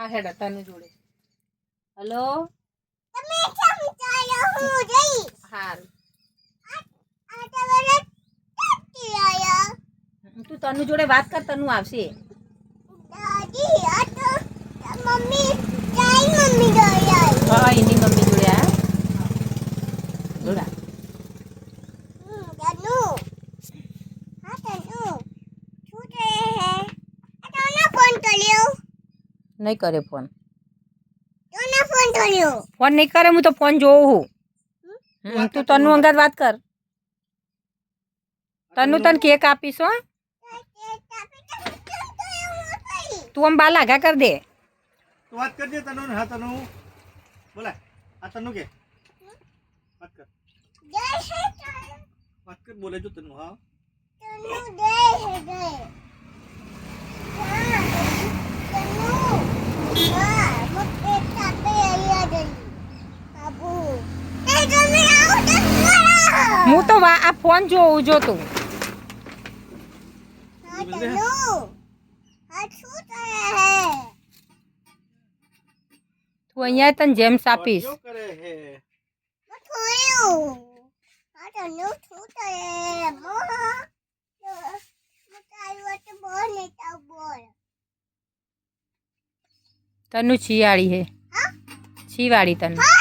હા હેડ તને જોડે હેલો તમે સમજાયો હું જઈ હાલ આ તમારે ટેટી આયા તું તનુ જોડે વાત કર તનુ આવશે દાદી આ તો મમ્મી જઈ મમ્મી જોડે હા એની મમ્મી જોડે આયા જોડા તનુ હા તનુ શું કરે હે આ તને ફોન કર્યો નહીં કરે ફોન તને ફોન કર્યો ફોન નહીં કરે હું તો ફોન જોઉં હું તું તનુ અંગાત વાત કર તનુ તને કેક આપીશ હો તું આમ બાલ આગા કર દે તો વાત કરજે તનુ હા તનુ બોલા આ તનુ કે વાત કર જય હે વાત કર બોલે જો તનુ હા તનુ જય હે જય હું તો આ ફોન જોઉં જો તું તું અહીંયા તને જેમ્સ આપીશ શું કરે હે તનુ છીવાડી હે છીવાડી તને